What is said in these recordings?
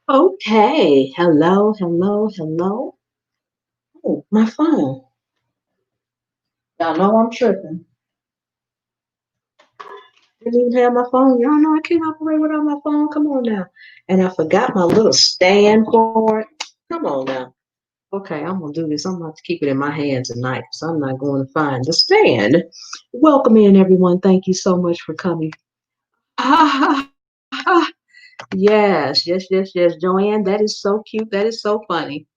Okay. Hello, hello, hello. Oh, my phone. Y'all know I'm tripping. Didn't even have my phone. Y'all know I can't operate without my phone. Come on now. And I forgot my little stand for it. Come on now. Okay, I'm gonna do this. I'm going to keep it in my hands tonight because I'm not going to find the stand. Welcome in, everyone. Thank you so much for coming. Yes, yes, yes, yes. Joanne, that is so cute. That is so funny.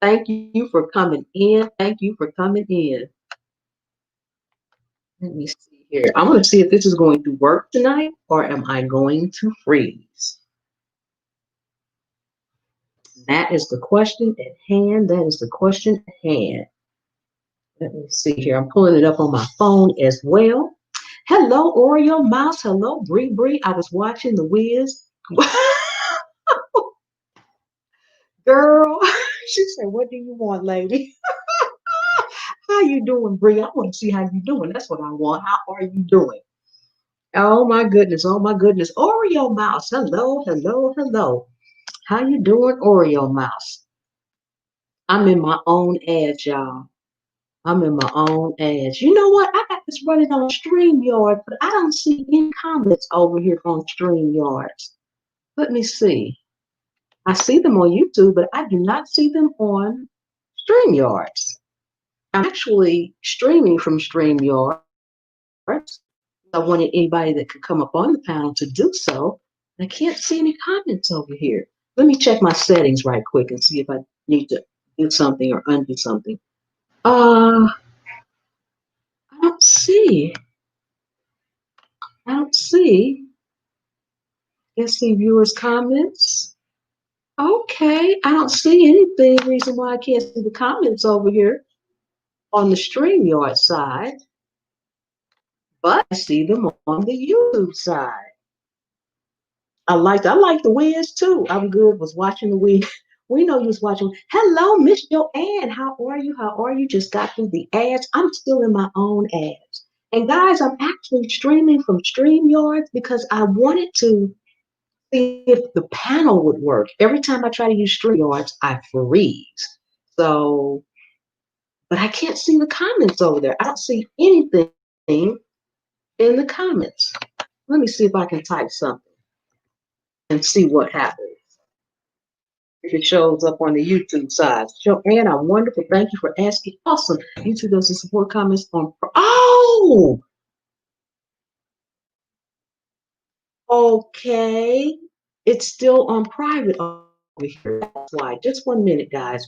Thank you for coming in. Thank you for coming in. Let me see here. I want to see if this is going to work tonight or am I going to freeze? That is the question at hand. That is the question at hand. Let me see here. I'm pulling it up on my phone as well. Hello, Oreo Mouse. Hello, Bree Bree. I was watching the Wiz. Girl, she said, "What do you want, lady? How you doing, Bree? I want to see how you doing. That's what I want. How are you doing?" Oh my goodness. Oh my goodness. Oreo Mouse. Hello, hello, hello. How you doing, Oreo Mouse? I'm in my own ads, y'all. I'm in my own ads. You know what? I got this running on StreamYard, but I don't see any comments over here on StreamYards. Let me see. I see them on YouTube, but I do not see them on StreamYards. I'm actually streaming from StreamYards. I wanted anybody that could come up on the panel to do so. I can't see any comments over here. Let me check my settings right quick and see if I need to do something or undo something. I don't see. I don't see. Let's see viewers' comments. Okay, I don't see anything. Reason why I can't see the comments over here on the StreamYard side, but I see them on the YouTube side. I like the Wiz too. I'm good. Was watching the Wiz. We know you was watching. Hello, Miss Joanne. How are you? How are you? Just got through the ads. I'm still in my own ads. And guys, I'm actually streaming from StreamYard because I wanted to see if the panel would work. Every time I try to use StreamYards, I freeze. So, but I can't see the comments over there. I don't see anything in the comments. Let me see if I can type something and see what happens. If it shows up on the YouTube side. Joanne, I'm wonderful. Thank you for asking. Awesome. YouTube doesn't support comments on. Oh, okay. It's still on private over here. That's why. Just 1 minute, guys.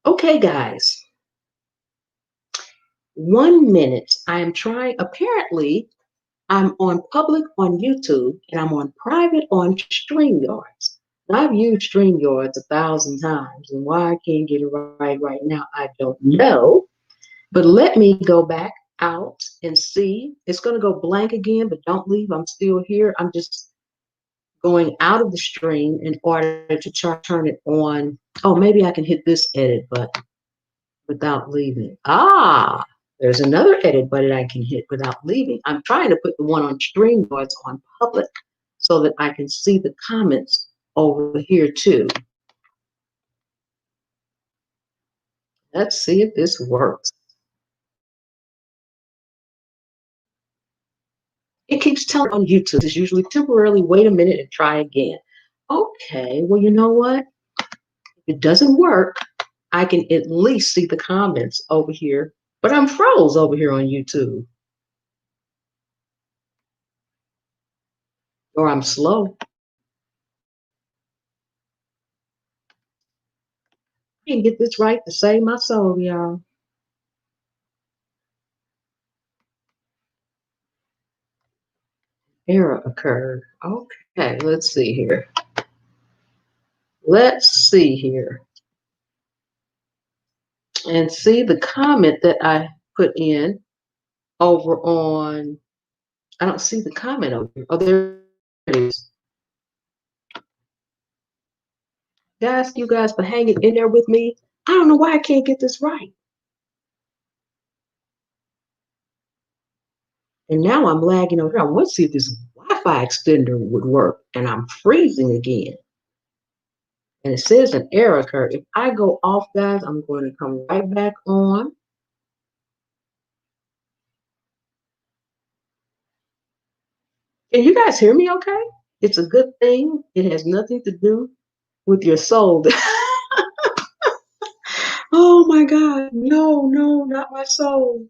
Okay, guys. 1 minute. I am trying. Apparently, I'm on public on YouTube and I'm on private on StreamYards. Now, I've used StreamYards 1,000 times, and why I can't get it right now, I don't know. But let me go back out and see. It's going to go blank again, but don't leave. I'm still here. I'm just going out of the stream in order to turn it on. Oh, maybe I can hit this edit button without leaving. Ah, there's another edit button I can hit without leaving. I'm trying to put the one on StreamYards on public so that I can see the comments over here too. Let's see if this works. It keeps telling on YouTube. It's usually temporarily wait a minute and try again. Okay, well, you know what? If it doesn't work, I can at least see the comments over here. But I'm froze over here on YouTube. Or I'm slow. I can get this right to save my soul, y'all. Error occurred. Okay, let's see here. Let's see here. And see the comment that I put in over on, I don't see the comment over here. Oh, there it is. Guys, you guys for hanging in there with me. I don't know why I can't get this right. And now I'm lagging over here. I want to see if this Wi-Fi extender would work. And I'm freezing again. And it says an error occurred. If I go off, guys, I'm going to come right back on. Can you guys hear me okay? It's a good thing. It has nothing to do with your soul. Oh my God. No, no, not my soul.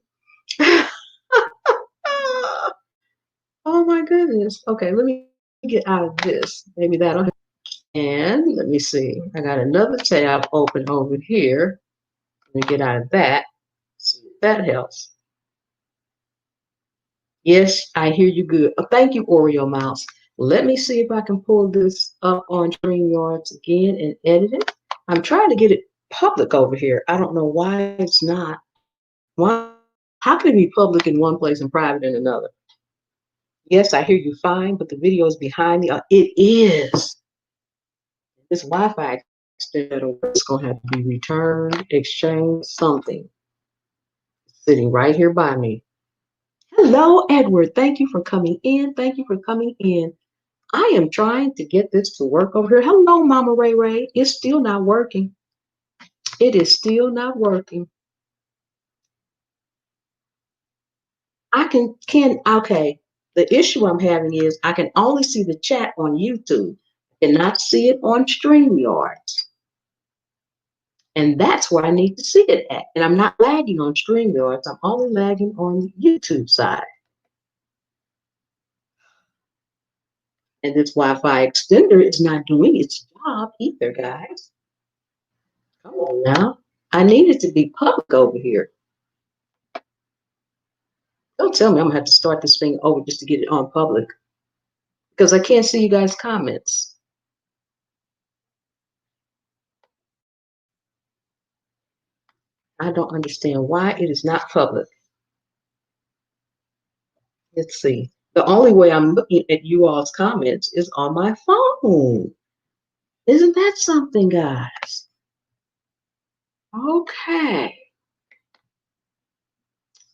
Oh my goodness. Okay, let me get out of this. Maybe that'll help. And let me see. I got another tab open over here. Let me get out of that. See if that helps. Yes, I hear you good. Thank you, Oreo Mouse. Let me see if I can pull this up on StreamYards again and edit it. I'm trying to get it public over here. I don't know why it's not. Why? How can it be public in one place and private in another? Yes, I hear you fine, but the video is behind me. It is. This Wi-Fi extender is going to have to be returned, exchanged, something. Sitting right here by me. Hello, Edward. Thank you for coming in. Thank you for coming in. I am trying to get this to work over here. Hello, Mama Ray Ray. It's still not working. It is still not working. Okay. The issue I'm having is I can only see the chat on YouTube. I cannot see it on StreamYard. And that's where I need to see it at. And I'm not lagging on StreamYard. I'm only lagging on the YouTube side. And this Wi-Fi extender is not doing its job either, guys. Come on now. I need it to be public over here. Don't tell me I'm gonna have to start this thing over just to get it on public because I can't see you guys' comments. I don't understand why it is not public. Let's see. The only way I'm looking at you all's comments is on my phone. Isn't that something, guys? Okay.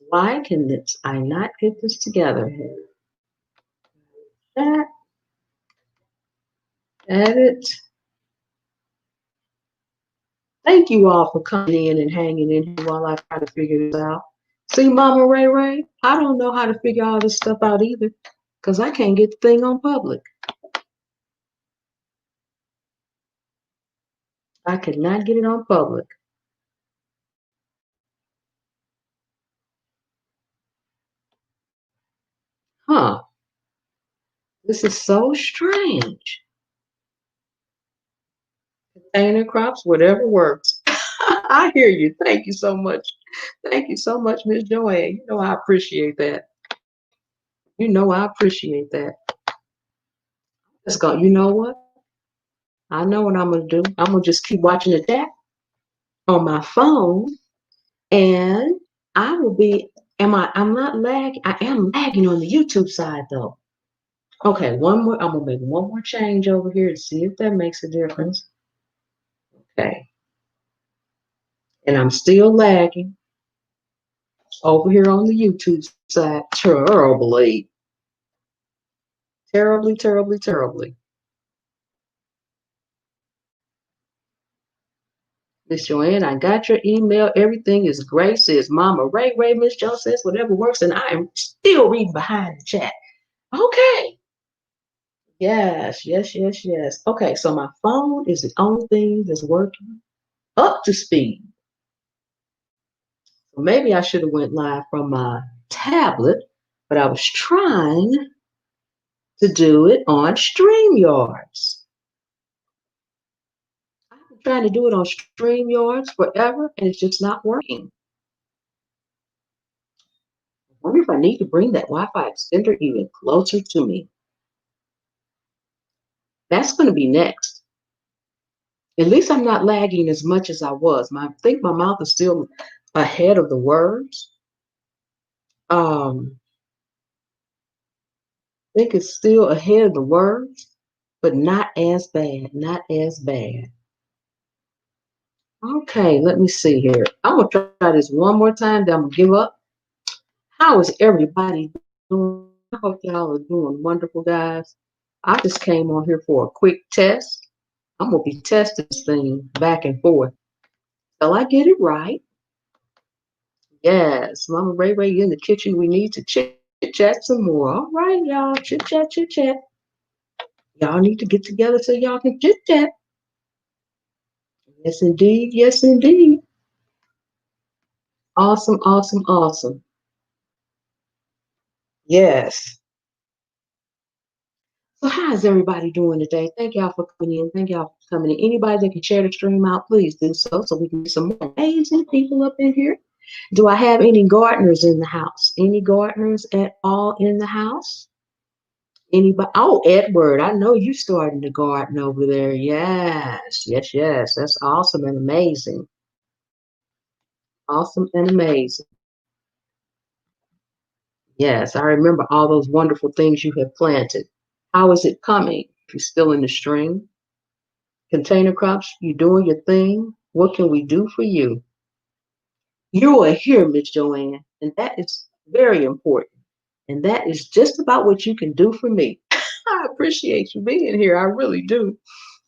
Why can I not get this together here? That, edit. Thank you all for coming in and hanging in here while I try to figure this out. See, Mama Ray Ray, I don't know how to figure all this stuff out either because I can't get the thing on public. I could not get it on public. Huh. This is so strange. Container crops, whatever works. I hear you. Thank you so much. Thank you so much, Miss Joanne. You know I appreciate that. You know I appreciate that. Let's go. You know what? I know what I'm gonna do. I'm gonna just keep watching the chat on my phone, and I will be. I'm not lagging. I am lagging on the YouTube side though. Okay, one more. I'm gonna make one more change over here to see if that makes a difference. Okay, and I'm still lagging over here on the YouTube side. Terribly, terribly, terribly, terribly. Miss Joanne, I got your email. Everything is great. Says Mama Ray, Miss Joe says whatever works, and I am still reading behind the chat. Okay. Yes. Okay, so my phone is the only thing that's working up to speed. So maybe I should have went live from my tablet, but I was trying to do it on StreamYards. I've been trying to do it on StreamYards forever, and it's just not working. I wonder if I need to bring that Wi-Fi extender even closer to me. That's going to be next. At least I'm not lagging as much as I was. I think my mouth is still ahead of the words. I think it's still ahead of the words, but not as bad. Not as bad. Okay, let me see here. I'm going to try this one more time, then I'm going to give up. How is everybody doing? I hope y'all are doing wonderful, guys. I just came on here for a quick test. I'm going to be testing this thing back and forth till I get it right. Yes, Mama Ray in the kitchen. We need to chit chat some more. All right, y'all. Chit chat. Y'all need to get together so y'all can chit chat. Yes, indeed. Yes, indeed. Awesome. Yes. So how is everybody doing today? Thank y'all for coming in. Thank y'all for coming in. Anybody that can share the stream out, please do so we can get some more amazing people up in here. Do I have any gardeners in the house? Any gardeners at all in the house? Anybody? Oh, Edward, I know you starting to garden over there. Yes. That's awesome and amazing. Awesome and amazing. Yes, I remember all those wonderful things you have planted. How is it coming? If you're still in the stream, container crops, you doing your thing. What can we do for you? You are here, Miss Joanne, and that is very important. And that is just about what you can do for me. I appreciate you being here. I really do.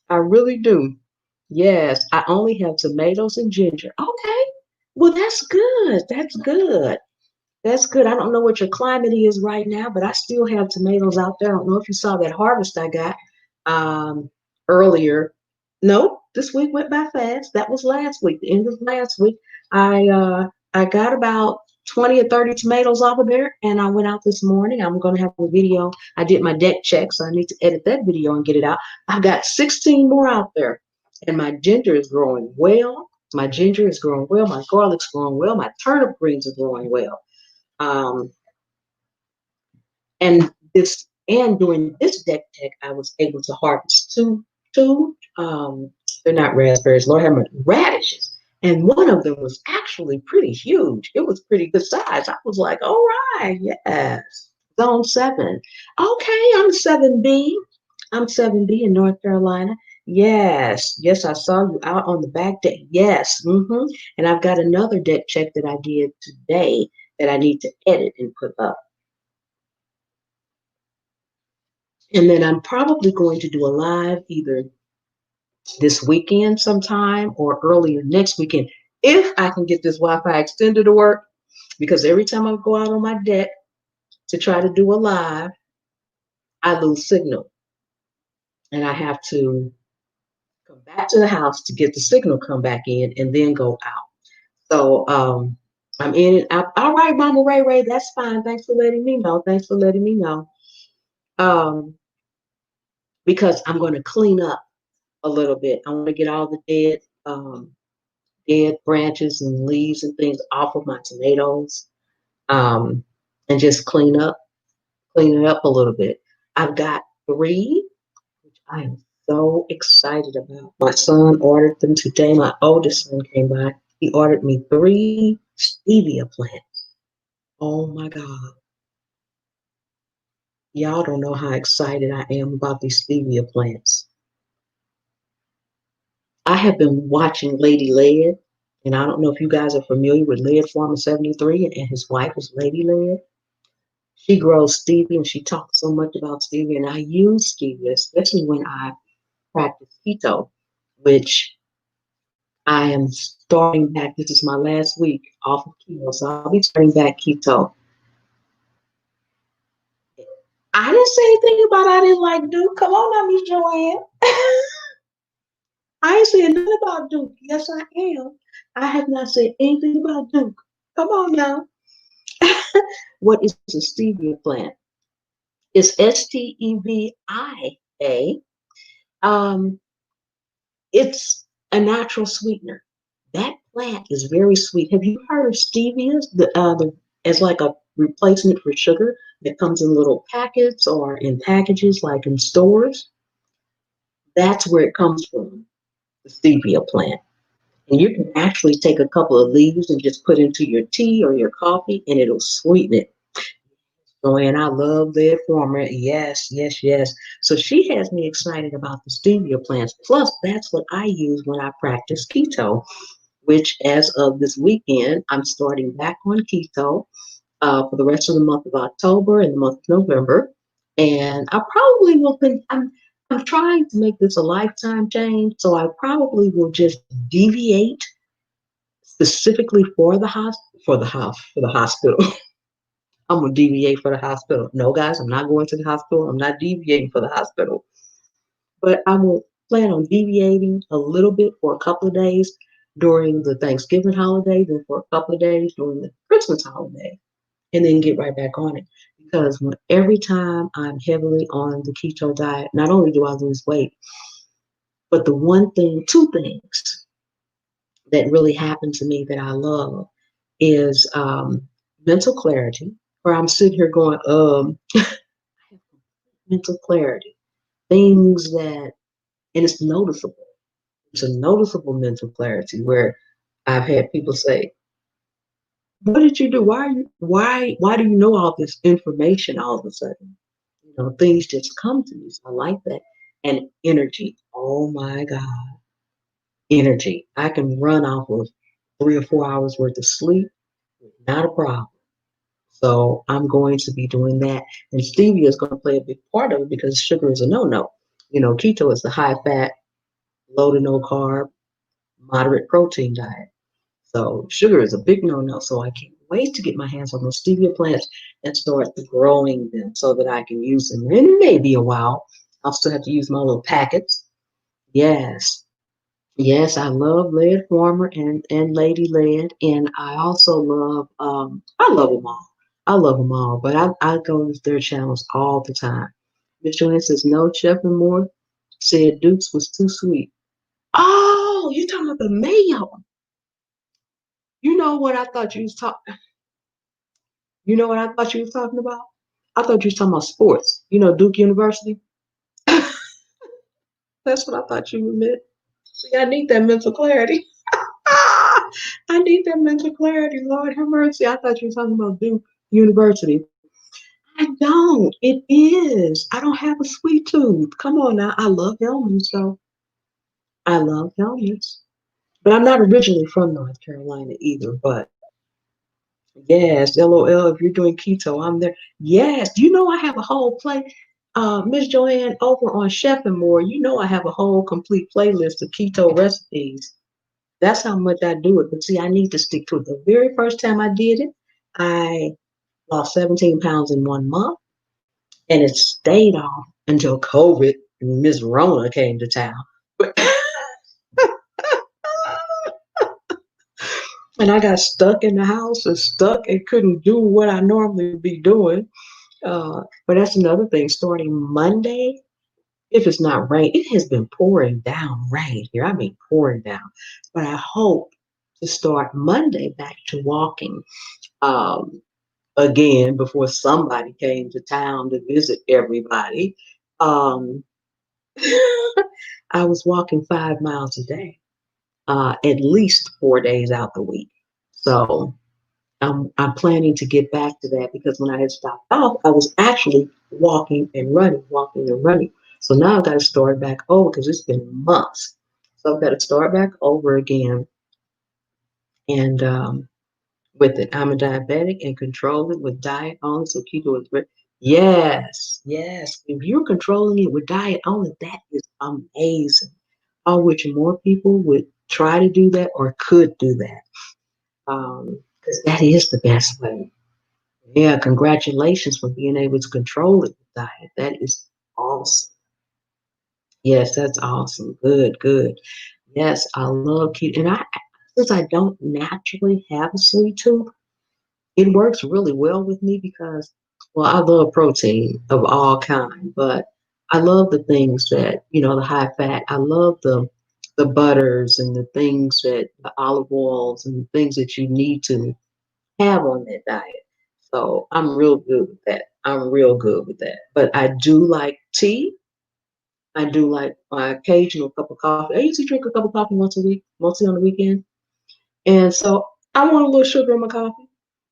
I really do. Yes, I only have tomatoes and ginger. Okay. Well, that's good. That's good. That's good. I don't know what your climate is right now, but I still have tomatoes out there. I don't know if you saw that harvest I got earlier. No, this week went by fast. That was last week, the end of last week. I got about 20 or 30 tomatoes off of there, and I went out this morning. I'm going to have a video. I did my deck check, so I need to edit that video and get it out. I've got 16 more out there, and my ginger is growing well. My ginger is growing well. My garlic's growing well. My turnip greens are growing well. Um, and during this deck tech, I was able to harvest two, they're not raspberries, Lord have mercy, radishes. And one of them was actually pretty huge. It was pretty good size. I was like, all right, yes. Zone 7. Okay, I'm 7B. I'm 7B in North Carolina. Yes, I saw you out on the back deck. Yes. And I've got another deck check that I did today that I need to edit and put up. And then I'm probably going to do a live either this weekend sometime or earlier next weekend if I can get this Wi-Fi extender to work. Because every time I go out on my deck to try to do a live, I lose signal. And I have to come back to the house to get the signal come back in and then go out. So I'm in and out. All right, Mama Ray, that's fine. Thanks for letting me know. Because I'm going to clean up a little bit. I want to get all the dead branches and leaves and things off of my tomatoes, and just clean it up a little bit. I've got 3, which I am so excited about. My son ordered them today. My oldest son came by. He ordered me 3 stevia plants. Oh my God. Y'all don't know how excited I am about these stevia plants. I have been watching Lady Led, and I don't know if you guys are familiar with Led Farmer 73 and his wife is Lady Led. She grows stevia and she talks so much about stevia, and I use stevia, especially when I practice keto, which I am starting back. This is my last week off of keto, so I'll be starting back keto. I didn't say anything about I didn't like Duke. Come on now, Miss Joanne. I ain't saying nothing about Duke. Yes, I am. I have not said anything about Duke. Come on now. What is a stevia plant? It's Stevia. Um, it's a natural sweetener. That plant is very sweet. Have you heard of stevia? As like a replacement for sugar that comes in little packets or in packages, like in stores. That's where it comes from, the stevia plant. And you can actually take a couple of leaves and just put into your tea or your coffee, and it'll sweeten it. Oh, and I love their former. Yes, yes, yes. So she has me excited about the stevia plants. Plus, that's what I use when I practice keto, which as of this weekend, I'm starting back on keto for the rest of the month of October and the month of November. And I probably will think I'm trying to make this a lifetime change, so I probably will just deviate specifically for the hospital. I'm gonna deviate for the hospital. No, guys, I'm not going to the hospital. I'm not deviating for the hospital. But I will plan on deviating a little bit for a couple of days during the Thanksgiving holidays and for a couple of days during the Christmas holiday, and then get right back on it. Because every time I'm heavily on the keto diet, not only do I lose weight, but the one thing, two things that really happen to me that I love is mental clarity, where I'm sitting here going, mental clarity, things that, and it's noticeable. It's a noticeable mental clarity where I've had people say, "What did you do? Why do you know all this information all of a sudden?" Things just come to me. So I like that. And energy. Oh my God, energy. I can run off of 3 or 4 hours worth of sleep, not a problem. So I'm going to be doing that. And stevia is going to play a big part of it because sugar is a no-no. Keto is the high fat, low to no carb, moderate protein diet. So sugar is a big no-no. So I can't wait to get my hands on those stevia plants and start growing them so that I can use them. And it may be a while. I'll still have to use my little packets. Yes. Yes, I love lead former and lady lead. And I also I love them all. I love them all. But I go to their channels all the time. Miss Joanne says, no, Chef and more said Dukes was too sweet. Oh, you talking about the mayo. You know what I thought you was talking You know what I thought you was talking about? I thought you was talking about sports. Duke University. That's what I thought you meant. See, I need that mental clarity. I need that mental clarity. Lord have mercy. I thought you were talking about Duke University. I don't. It is. I don't have a sweet tooth. Come on now. I love helmets, though. I love helmets. But I'm not originally from North Carolina either. But yes, LOL, if you're doing keto, I'm there. Yes, I have a whole play. Miss Joanne over on Chef and More, I have a whole complete playlist of keto recipes. That's how much I do it. But see, I need to stick to it. The very first time I did it, I lost 17 pounds in 1 month, and it stayed off until COVID and Miss Rona came to town. But and I got stuck in the house and stuck and couldn't do what I normally be doing. But that's another thing. Starting Monday, if it's not rain, it has been pouring down rain here. I mean, pouring down. But I hope to start Monday back to walking again before somebody came to town to visit everybody. Um, I was walking 5 miles a day, at least 4 days out the week. So I'm planning to get back to that because when I had stopped off, I was actually walking and running, walking and running. So now I've got to start back over because it's been months. So I've got to start back over again. And with it, I'm a diabetic and control it with diet only. So keto is great. Yes, yes. If you're controlling it with diet only, that is amazing. I wish more people would. try to do that or could do that. Because that is the best way. Yeah, congratulations for being able to control it with diet. That is awesome. Yes, that's awesome. Good, good. Yes, I love keto. And I, since I don't naturally have a sweet tooth, it works really well with me because, well, I love protein of all kind, but I love the things that, the high fat. I love the butters and the things that the olive oils and the things that you need to have on that diet. So I'm real good with that. I'm real good with that. But I do like tea. I do like my occasional cup of coffee. I usually drink a cup of coffee once a week, mostly on the weekend. And so I want a little sugar in my coffee.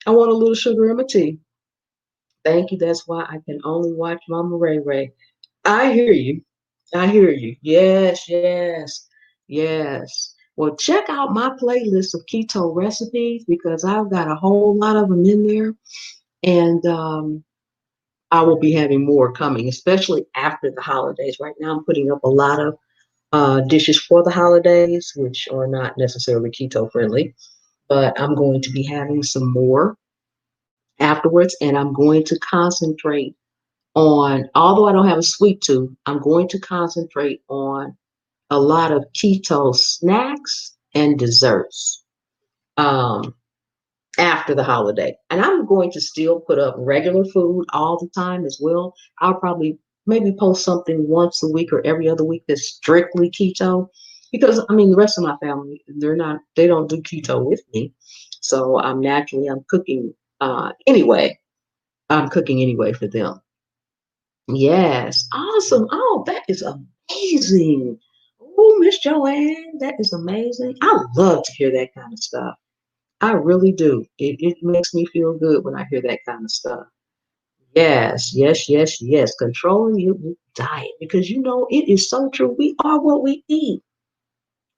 I want a little sugar in my tea. Thank you. That's why I can only watch Mama Ray Ray. I hear you. I hear you. Yes, yes, yes. Well, check out my playlist of keto recipes because I've got a whole lot of them in there. And I will be having more coming, especially after the holidays. Right now, I'm putting up a lot of dishes for the holidays, which are not necessarily keto friendly, but I'm going to be having some more afterwards. And I'm going to concentrate on, although I don't have a sweet tooth, I'm going to concentrate on a lot of keto snacks and desserts um, after the holiday. And I'm going to still put up regular food all the time as well. I'll probably maybe post something once a week or every other week that's strictly keto. Because I mean the rest of my family, they don't do keto with me. So I'm cooking anyway. I'm cooking anyway for them. Yes, awesome. Oh, that is amazing. Oh, Miss Joanne, that is amazing. I love to hear that kind of stuff. I really do. It makes me feel good when I hear that kind of stuff. Yes, yes, yes, yes. Controlling your diet because it is so true. We are what we eat.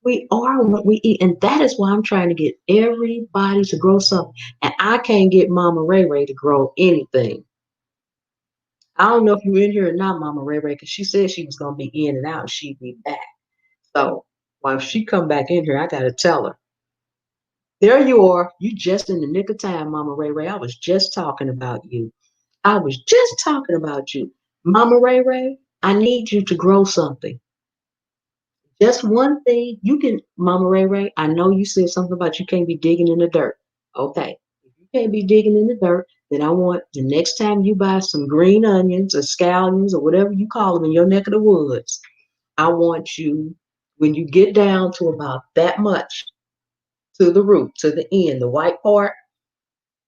We are what we eat. And that is why I'm trying to get everybody to grow something. And I can't get Mama Ray Ray to grow anything. I don't know if you're in here or not, Mama Ray Ray, because she said she was gonna be in and out and she'd be back. So while she come back in here, I gotta tell her. There you are. You just in the nick of time, Mama Ray Ray. I was just talking about you. I was just talking about you. Mama Ray Ray, I need you to grow something. Just one thing. You can, Mama Ray Ray, I know you said something about you can't be digging in the dirt. Okay. If you can't be digging in the dirt, then I want the next time you buy some green onions or scallions or whatever you call them in your neck of the woods, I want you, when you get down to about that much to the root, to the end, the white part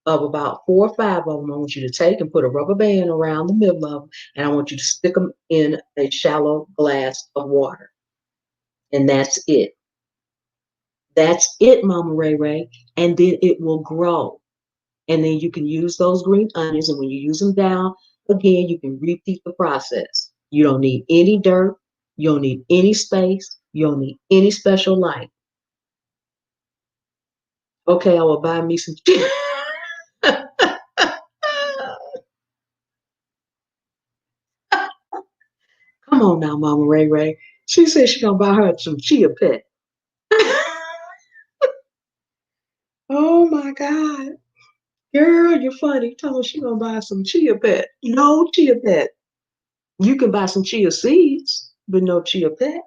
of about 4 or 5 of them, I want you to take and put a rubber band around the middle of them, and I want you to stick them in a shallow glass of water. And that's it. That's it, Mama Ray Ray. And then it will grow. And then you can use those green onions. And when you use them down again, you can repeat the process. You don't need any dirt. You don't need any space. You don't need any special light. Okay, I will buy me some. Come on now, Mama Ray Ray. She said she's gonna buy her some chia pet. Oh my God. Girl, you're funny. Tell her she's gonna buy some chia pet. No chia pet. You can buy some chia seeds, but no chia pet.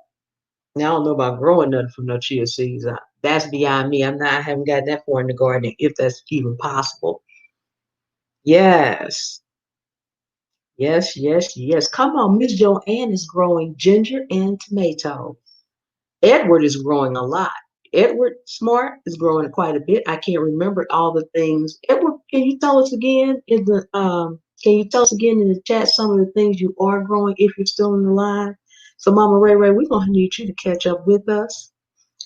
Now I don't know about growing nothing from no chia seeds. That's beyond me. I haven't got that far in the garden, if that's even possible. Yes. Yes, yes, yes. Come on, Miss Joanne is growing ginger and tomato. Edward is growing a lot. Edward Smart is growing quite a bit. I can't remember all the things. Edward, can you tell us again in the can you tell us again in the chat some of the things you are growing if you're still in the line? So Mama Ray Ray, we're gonna need you to catch up with us.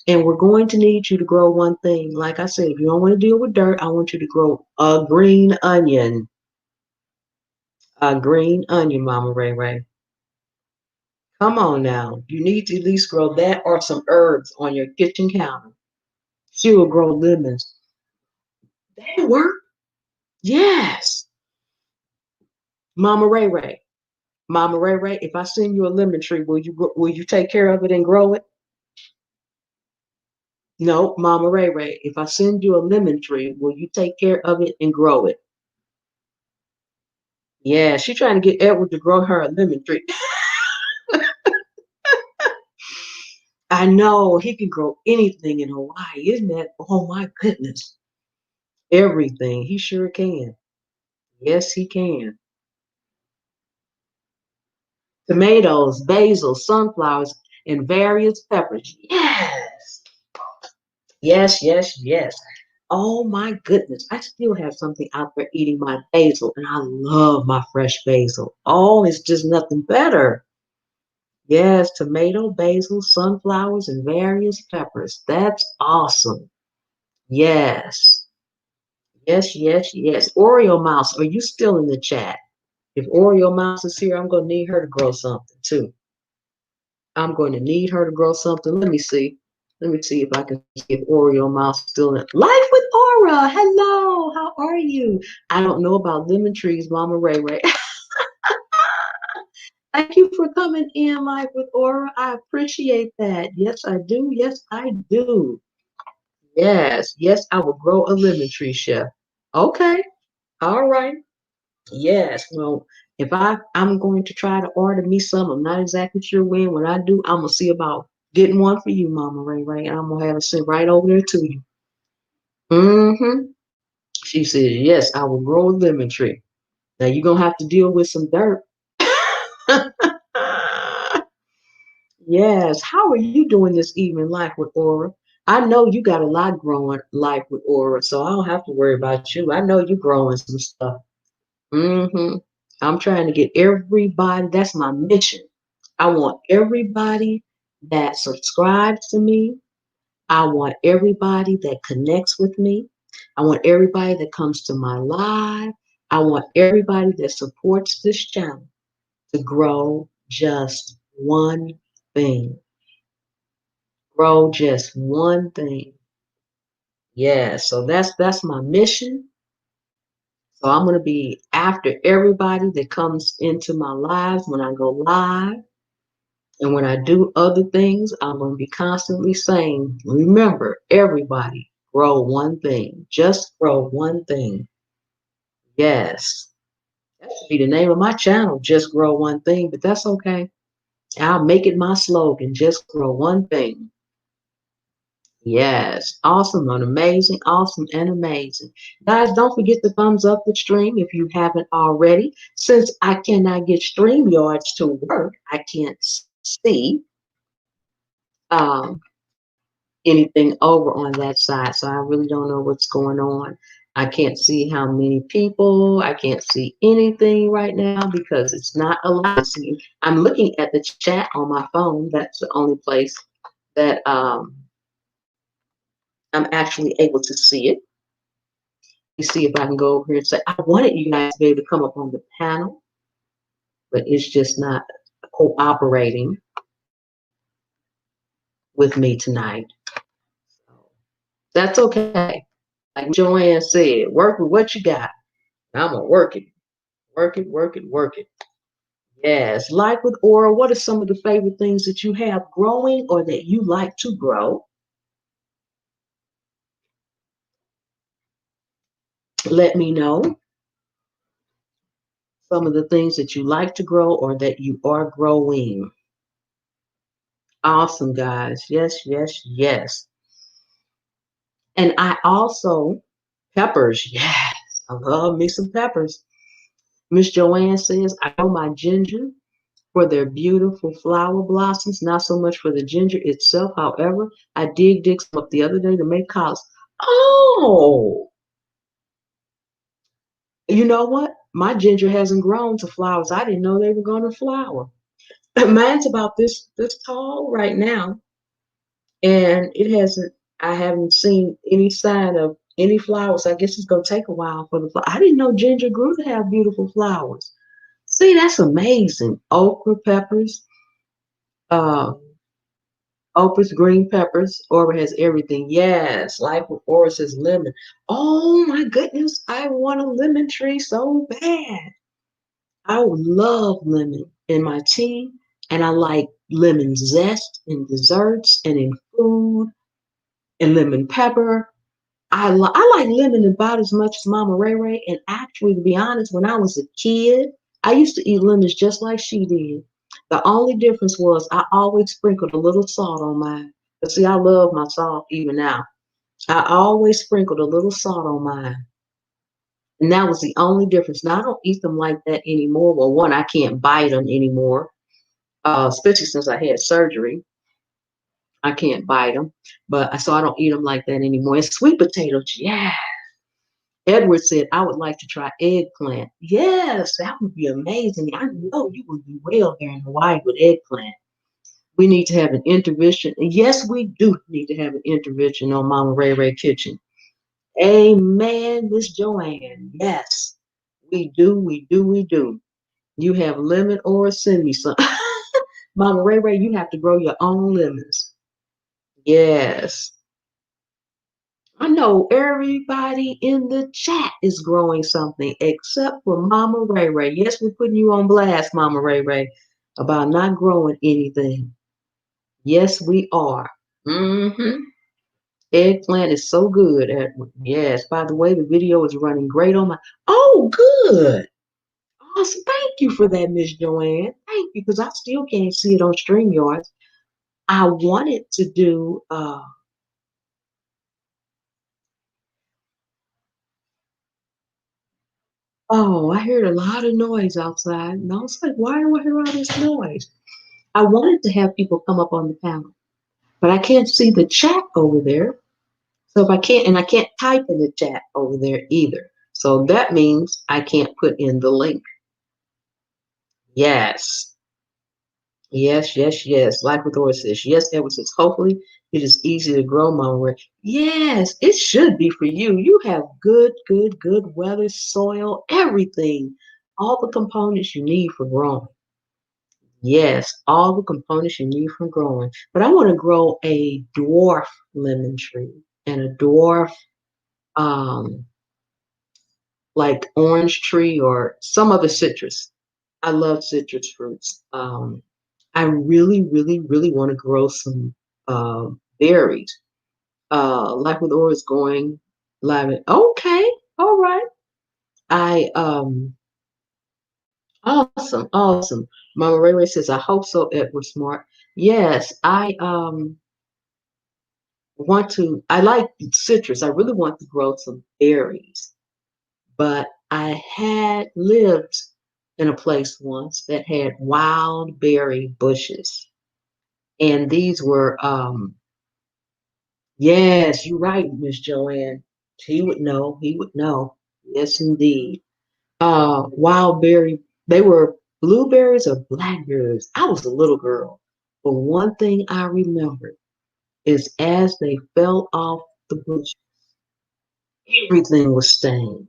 And we're going to need you to grow one thing. Like I said, if you don't want to deal with dirt, I want you to grow a green onion. A green onion, Mama Ray Ray. Come on now. You need to at least grow that or some herbs on your kitchen counter. She will grow lemons. That work? Yes. Mama Ray Ray. Mama Ray Ray, if I send you a lemon tree, will you take care of it and grow it? No, Mama Ray Ray, if I send you a lemon tree, will you take care of it and grow it? Yeah, she's trying to get Edward to grow her a lemon tree. I know he can grow anything in Hawaii, isn't that? Oh my goodness. Everything. He sure can. Yes, he can. Tomatoes, basil, sunflowers, and various peppers. Yes. Yes, yes, yes. Oh my goodness. I still have something out there eating my basil, and I love my fresh basil. Oh, it's just nothing better. Yes, tomato, basil, sunflowers, and various peppers. That's awesome. Yes. Yes, yes, yes. Oreo Mouse, are you still in the chat? If Oreo Mouse is here, I'm going to need her to grow something too. I'm going to need her to grow something. Let me see. Let me see if I can see if Oreo Mouse is still in. Life with Aura. Hello. How are you? I don't know about lemon trees, Mama Ray Ray. Thank you for coming in, Life with Aura. I appreciate that. Yes, I do. Yes, I do. Yes, yes, I will grow a lemon tree, Chef. Okay. All right. Yes, well, if I'm going to try to order me some, I'm not exactly sure when. When I do, I'm gonna see about getting one for you, Mama Ray Ray, and I'm gonna have it sent right over there to you. Mm-hmm. She said, yes, I will grow a lemon tree. Now you're gonna have to deal with some dirt. Yes. How are you doing this evening, Life with Aura? I know you got a lot growing, Life with Aura, so I don't have to worry about you. I know you're growing some stuff. Hmm. I'm trying to get everybody. That's my mission. I want everybody that subscribes to me. I want everybody that connects with me. I want everybody that comes to my live. I want everybody that supports this channel to grow just one thing. Grow just one thing. Yeah, so that's my mission. So I'm gonna be after everybody that comes into my lives when I go live. And when I do other things, I'm going to be constantly saying, remember, everybody, grow one thing. Just grow one thing. Yes. That should be the name of my channel, Just Grow One Thing, but that's okay. I'll make it my slogan, just grow one thing. Yes. Awesome and amazing, awesome and amazing. Guys, don't forget to thumbs up the stream if you haven't already. Since I cannot get StreamYards to work, I can't see. Um, anything over on that side. So I really don't know what's going on. I can't see how many people. I can't see anything right now because it's not allowed to see. I'm looking at the chat on my phone. That's the only place that I'm actually able to see it. You see if I can go over here and say, I wanted you guys to be able to come up on the panel, but it's just not cooperating with me tonight. So that's okay. Like Joanne said, work with what you got. I'm gonna work it. Work it, work it, work it. Yes. Like with Aura, what are some of the favorite things that you have growing or that you like to grow? Let me know some of the things that you like to grow or that you are growing. Awesome, guys. Yes, yes, yes. And I also, peppers. Yes. I love me some peppers. Miss Joanne says, I know my ginger for their beautiful flower blossoms, not so much for the ginger itself. However, I did dig some up the other day to make collard. Oh, you know what? My ginger hasn't grown to flowers. I didn't know they were going to flower. Mine's about this tall right now, and it hasn't. I haven't seen any sign of any flowers. I guess it's going to take a while for the flower. I didn't know ginger grew to have beautiful flowers. See, that's amazing. Okra peppers, uh, Oprah's green peppers. Oprah has everything. Yes, life with Oprah says lemon. Oh my goodness, I want a lemon tree so bad. I would love lemon in my tea, and I like lemon zest in desserts and in food. and lemon pepper. I like lemon about as much as Mama Ray Ray. And actually, to be honest, when I was a kid, I used to eat lemons just like she did. The only difference was I always sprinkled a little salt on mine. But see, I love my salt even now. I always sprinkled a little salt on mine. And that was the only difference. Now I don't eat them like that anymore. Well, one, I can't bite them anymore, especially since I had surgery. I can't bite them, but so I don't eat them like that anymore. And sweet potatoes, yeah. Edward said, I would like to try eggplant. Yes, that would be amazing. I know you would do well there in Hawaii with eggplant. We need to have an intervention. Yes, we do need to have an intervention on Mama Ray Ray Kitchen. Amen, Miss Joanne. Yes, we do, we do, we do. You have lemon or send me some. Mama Ray Ray, you have to grow your own lemons. Yes. I know everybody in the chat is growing something except for Mama Ray Ray. Yes, we're putting you on blast, Mama Ray Ray, about not growing anything. Yes, we are. Mm-hmm. Eggplant is so good. Yes, by the way, the video is running great on my. Oh, good. Awesome. Thank you for that, Miss Joanne. Thank you, because I still can't see it on StreamYard. I wanted to do oh, I heard a lot of noise outside. And I was like, why do I hear all this noise? I wanted to have people come up on the panel, but I can't see the chat over there. So if I can't, and I can't type in the chat over there either. So that means I can't put in the link. Yes. Yes, yes, yes. Like with Laura says, yes, Edward says, hopefully it is easy to grow, Mama Ray. Yes, it should be for you. You have good, good, good weather, soil, everything, all the components you need for growing. Yes, all the components you need for growing. But I want to grow a dwarf lemon tree and a dwarf um like orange tree or some other citrus. I love citrus fruits. I really, really, really want to grow some berries. Like with Oris going live. Okay, all right. I awesome, awesome. Mama Ray Ray says, I hope so, Edward Smart. Yes, I want to. I like citrus. I really want to grow some berries, but I had lived in a place once that had wild berry bushes, and these were yes, you're right, Miss Joanne. He would know. He would know. Yes, indeed. Wild berry. They were blueberries or blackberries. I was a little girl, but one thing I remember is as they fell off the bush, everything was stained.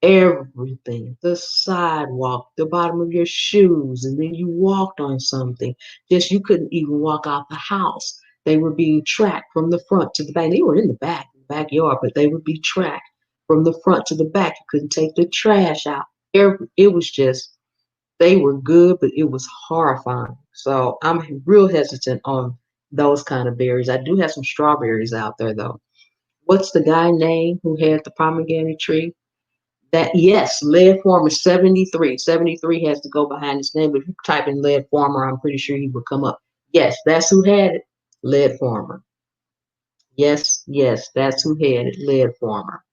Everything. The sidewalk, the bottom of your shoes, and then you walked on something. Just you couldn't even walk out the house. They were being tracked from the front to the back. They were in the backyard, but they would be tracked from the front to the back. You couldn't take the trash out. It was just, they were good, but it was horrifying. So I'm real hesitant on those kind of berries. I do have some strawberries out there though. What's the guy name who had the pomegranate tree? That yes, lead farmer 73. 73 has to go behind his name. But if you type in lead farmer, I'm pretty sure he would come up. Yes, that's who had it. Lead farmer. Yes, yes, that's who had it. Lead farmer.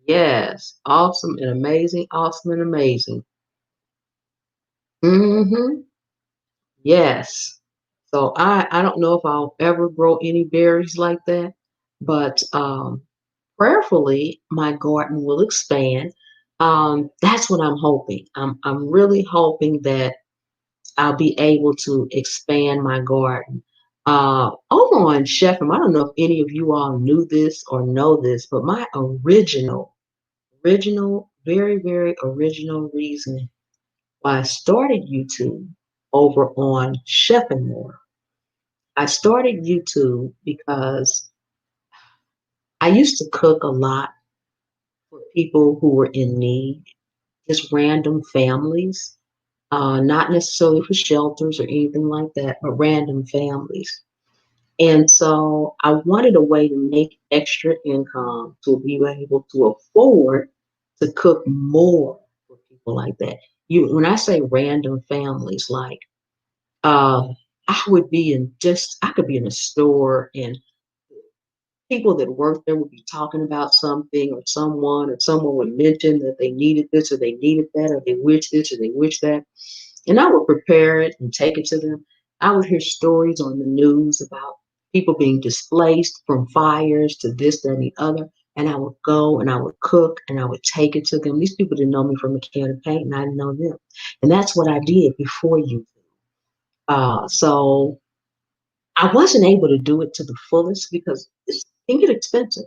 Yes, awesome and amazing, awesome and amazing. Mm-hmm. Yes. So I don't know if I'll ever grow any berries like that, but prayerfully my garden will expand. That's what I'm hoping. I'm really hoping that I'll be able to expand my garden. Over on Chef Pam, I don't know if any of you all knew this or know this, but my original, very, very original reason why I started YouTube over on Chef and More. I started YouTube because I used to cook a lot for people who were in need, just random families, not necessarily for shelters or anything like that, but random families. And so I wanted a way to make extra income to be able to afford to cook more for people like that. When I say random families, like uh, I could be in a store and people that work there would be talking about something or someone would mention that they needed this or they needed that or they wish this or they wish that. And I would prepare it and take it to them. I would hear stories on the news about people being displaced from fires to this, that, and the other. And I would go and I would cook and I would take it to them. These people didn't know me from a can of paint and I didn't know them. And that's what I did before you. So I wasn't able to do it to the fullest because it can get expensive.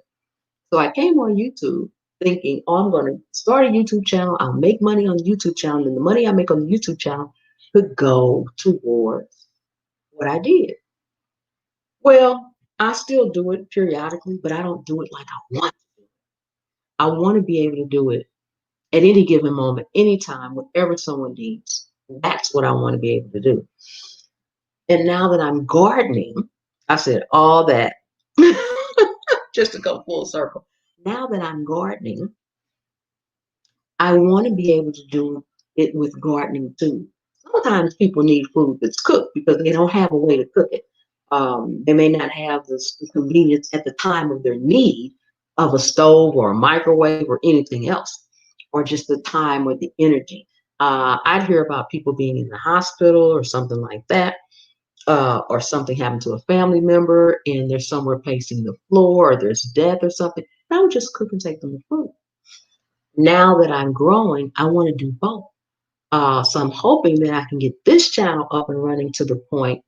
So I came on YouTube thinking, oh, I'm going to start a YouTube channel. I'll make money on the YouTube channel. And the money I make on the YouTube channel could go towards what I did. Well, I still do it periodically, but I don't do it like I want. I want to be able to do it at any given moment, anytime, whatever someone needs. That's what I want to be able to do. And now that I'm gardening, I said all that just to go full circle. Now that I'm gardening, I want to be able to do it with gardening too. Sometimes people need food that's cooked because they don't have a way to cook it. They may not have the convenience at the time of their need of a stove or a microwave or anything else, or just the time or the energy. I'd hear about people being in the hospital or something like that, or something happened to a family member and they're somewhere pacing the floor or there's death or something. I would just cook and take them the food. Now that I'm growing, I want to do both. So I'm hoping that I can get this channel up and running to the point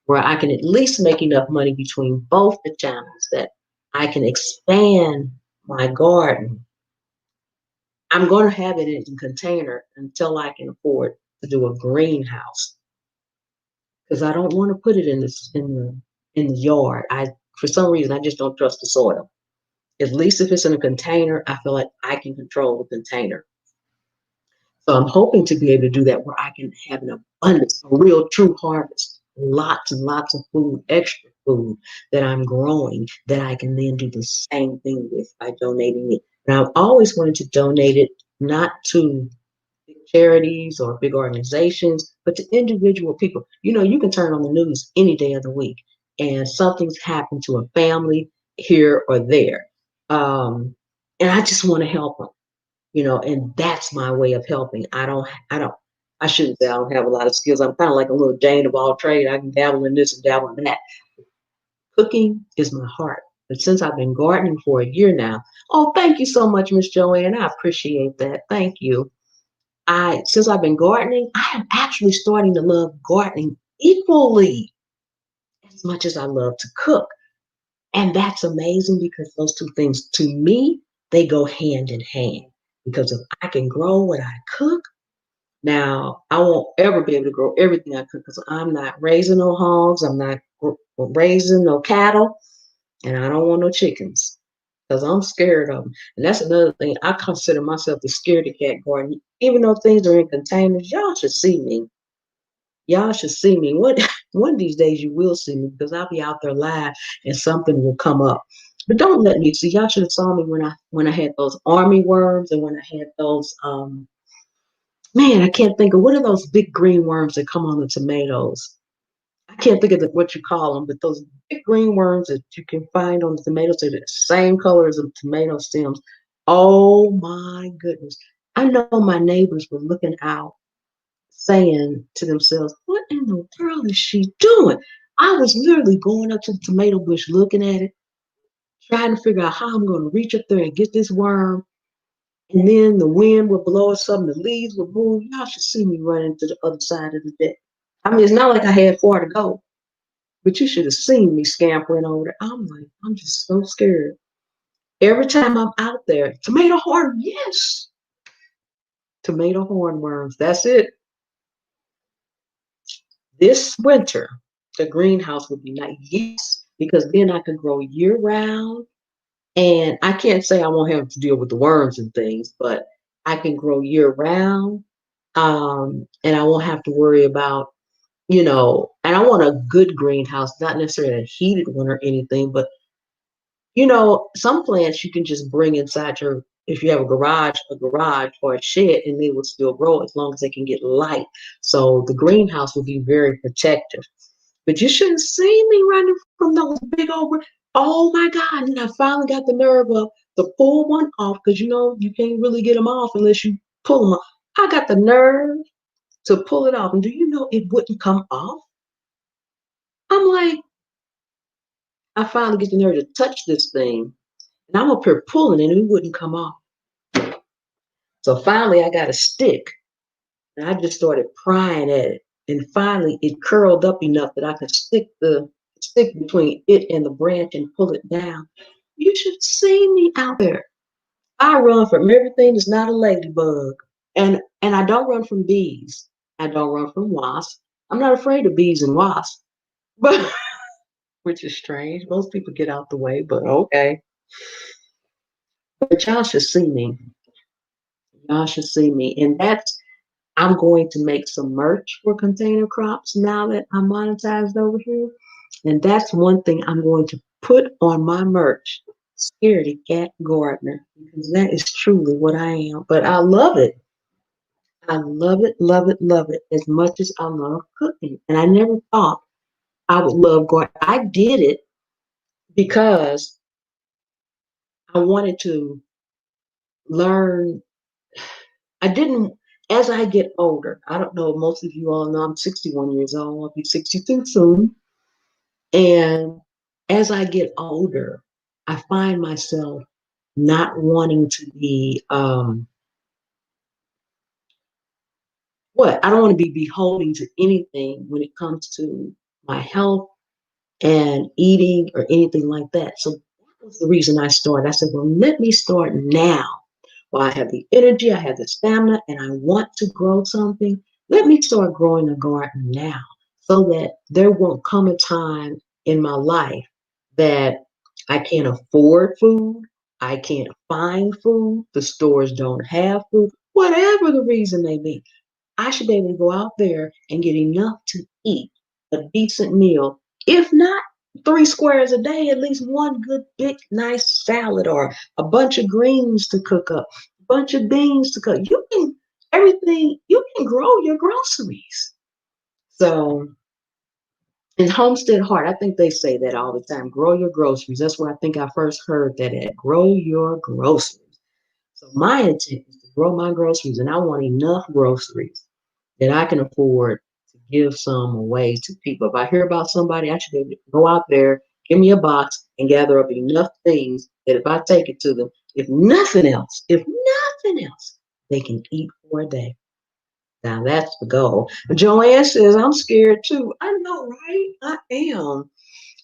where I can at least make enough money between both the channels that I can expand my garden. I'm going to have it in a container until I can afford to do a greenhouse because I don't want to put it in the yard. I For some reason I just don't trust the soil. At least if it's in a container, I feel like I can control the container. So I'm hoping to be able to do that where I can have an abundance, a real true harvest, lots and lots of food, extra food that I'm growing that I can then do the same thing with by donating it. And I've always wanted to donate it not to big charities or big organizations, but to individual people. You know, you can turn on the news any day of the week and something's happened to a family here or there. And I just want to help them, and that's my way of helping. I shouldn't say I don't have a lot of skills. I'm kind of like a little Jane of all trade. I can dabble in this and dabble in that. Cooking is my heart. But since I've been gardening for a year now, oh, thank you so much, Miss Joanne. I appreciate that. Thank you. Since I've been gardening, I am actually starting to love gardening equally as much as I love to cook. And that's amazing because those two things, to me, they go hand in hand. Because if I can grow what I cook, now I won't ever be able to grow everything I cook because I'm not raising no hogs, I'm not raising no cattle, and I don't want no chickens because I'm scared of them. And that's another thing. I consider myself the scaredy cat garden. Even though things are in containers, y'all should see me. Y'all should see me. One of these days you will see me because I'll be out there live and something will come up. But don't let me see. Y'all should have saw me when I had those army worms and when I had those man, I can't think of what are those big green worms that come on the tomatoes. I can't think of what you call them, but those big green worms that you can find on the tomatoes, they're the same color as the tomato stems. Oh my goodness. I know my neighbors were looking out saying to themselves, what in the world is she doing? I was literally going up to the tomato bush looking at it, trying to figure out how I'm going to reach up there and get this worm. And then the wind would blow or something, the leaves would move. Y'all should see me running to the other side of the deck. I mean, it's not like I had far to go, but you should have seen me scampering over there. I'm like, I'm just so scared. Every time I'm out there, tomato horn, yes, tomato hornworms. That's it. This winter, the greenhouse would be nice. Yes, because then I could grow year round. And I can't say I won't have to deal with the worms and things, but I can grow year round. And I won't have to worry about, and I want a good greenhouse, not necessarily a heated one or anything, but some plants you can just bring inside your, if you have a garage or a shed, and they will still grow as long as they can get light. So the greenhouse will be very protective. But you shouldn't see me running from those big old. Oh my God! And I finally got the nerve up to pull one off, because you can't really get them off unless you pull them off. I got the nerve to pull it off, and do you know it wouldn't come off? I'm like, I finally get the nerve to touch this thing, and I'm up here pulling, and it wouldn't come off. So finally, I got a stick, and I just started prying at it, and finally, it curled up enough that I could stick between it and the branch and pull it down. You should see me out there. I run from everything that's not a ladybug, and I don't run from bees. I don't run from wasps. I'm not afraid of bees and wasps, but which is strange. Most people get out the way, but okay. But y'all should see me. Y'all should see me, and I'm going to make some merch for Container Crops now that I'm monetized over here. And that's one thing I'm going to put on my merch. Scaredy cat gardener, because that is truly what I am. But I love it. I love it, love it, love it as much as I love cooking. And I never thought I would love gardening. I did it because I wanted to learn. I didn't, as I get older, I don't know, most of you all know I'm 61 years old. I'll be 62 soon. And as I get older, I find myself not wanting to be I don't want to be beholden to anything when it comes to my health and eating or anything like that. So that was the reason I started. I said, well, let me start now. While I have the energy, I have the stamina, and I want to grow something. Let me start growing a garden now, so that there won't come a time in my life that I can't afford food, I can't find food, the stores don't have food, whatever the reason may be. I should be able to go out there and get enough to eat a decent meal. If not 3 squares a day, at least one good, big, nice salad, or a bunch of greens to cook up, a bunch of beans to cook. You can grow your groceries. So, in Homestead Heart, I think they say that all the time, grow your groceries. That's where I think I first heard that at. Grow your groceries. So my intent is to grow my groceries, and I want enough groceries that I can afford to give some away to people. If I hear about somebody, I should be able to go out there, give me a box, and gather up enough things that if I take it to them, if nothing else, they can eat for a day. Now that's the goal. Joanne says, I'm scared too. I know, right? I am.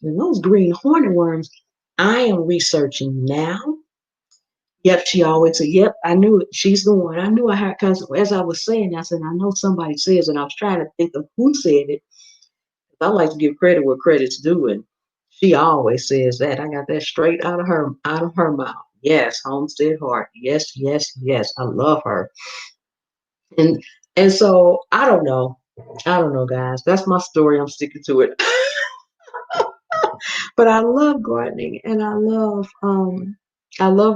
And those green hornet worms, I am researching now. Yep, she always said, yep, I knew it. She's the one. I knew I had, because as I was saying, I said, I know somebody says, and I was trying to think of who said it. I like to give credit where credit's due, and she always says that. I got that straight out of her mouth. Yes, Homestead Heart. Yes, yes, yes. I love her. And and so I don't know. I don't know, guys. That's my story. I'm sticking to it. But I love gardening, and I love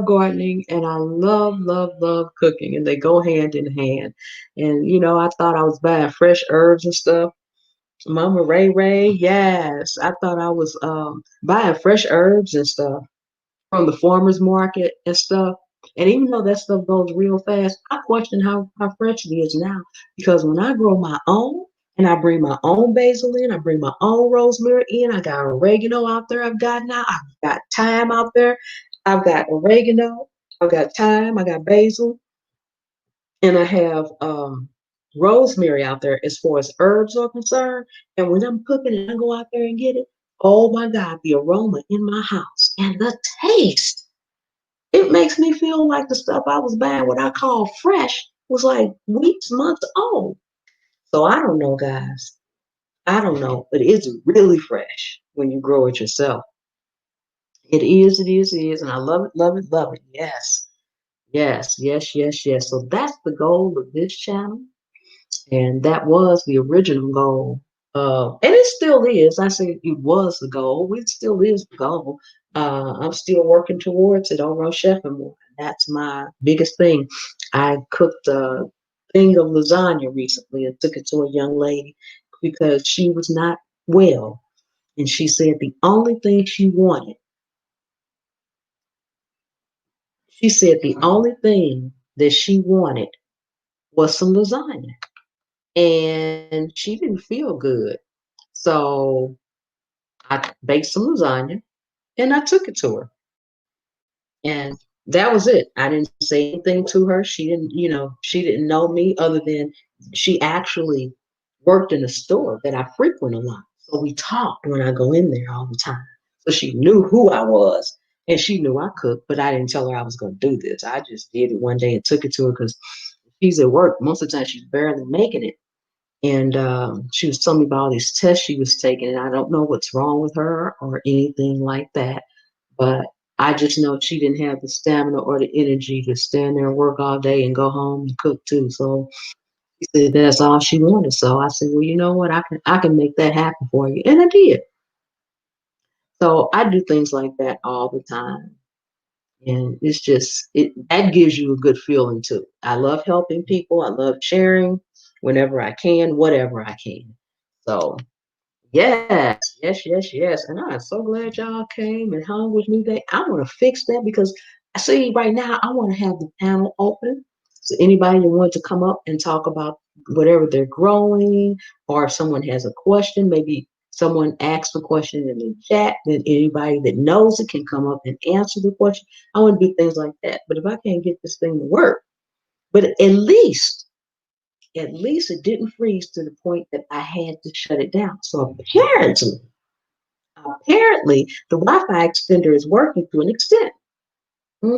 gardening, and I love cooking, and they go hand in hand. And I thought I was buying fresh herbs and stuff. Mama Ray Ray, yes. I thought I was buying fresh herbs and stuff from the farmers market and stuff. And even though that stuff goes real fast, I question how fresh it is now. Because when I grow my own, and I bring my own basil in, I bring my own rosemary in, I got oregano out there I've got now, I've got thyme out there, I've got oregano, I've got thyme, I got basil, and I have rosemary out there as far as herbs are concerned. And when I'm cooking and I go out there and get it, oh my God, the aroma in my house and the taste. It makes me feel like the stuff I was buying, what I call fresh, was like weeks, months old. So I don't know, guys. I don't know, but it's really fresh when you grow it yourself. It is, and I love it, love it, love it. Yes, yes, yes, yes, yes. So that's the goal of this channel, and that was the original goal. And it still is. I say it was the goal. It still is the goal. I'm still working towards it over on Chef and more. That's my biggest thing. I cooked a thing of lasagna recently and took it to a young lady because she was not well. And she said the only thing she said the only thing that she wanted was some lasagna. And she didn't feel good. So I baked some lasagna and I took it to her. And that was it. I didn't say anything to her. She didn't know me other than she actually worked in a store that I frequent a lot. So we talked when I go in there all the time. So she knew who I was and she knew I cooked, but I didn't tell her I was going to do this. I just did it one day and took it to her because she's at work. Most of the time she's barely making it. And she was telling me about all these tests she was taking, and I don't know what's wrong with her or anything like that. But I just know she didn't have the stamina or the energy to stand there and work all day and go home and cook too. So she said that's all she wanted. So I said, well, you know what? I can make that happen for you, and I did. So I do things like that all the time, and it's just it that gives you a good feeling too. I love helping people. I love sharing whenever I can, whatever I can. So yes, yes, yes, yes. And I'm so glad y'all came and hung with me today. I want to fix that because I see right now I want to have the panel open. So anybody that wants to come up and talk about whatever they're growing, or if someone has a question, maybe someone asks a question in the chat, then anybody that knows it can come up and answer the question. I want to do things like that. But if I can't get this thing to work, but at least it didn't freeze to the point that I had to shut it down. So apparently, the Wi-Fi extender is working to an extent. Hmm.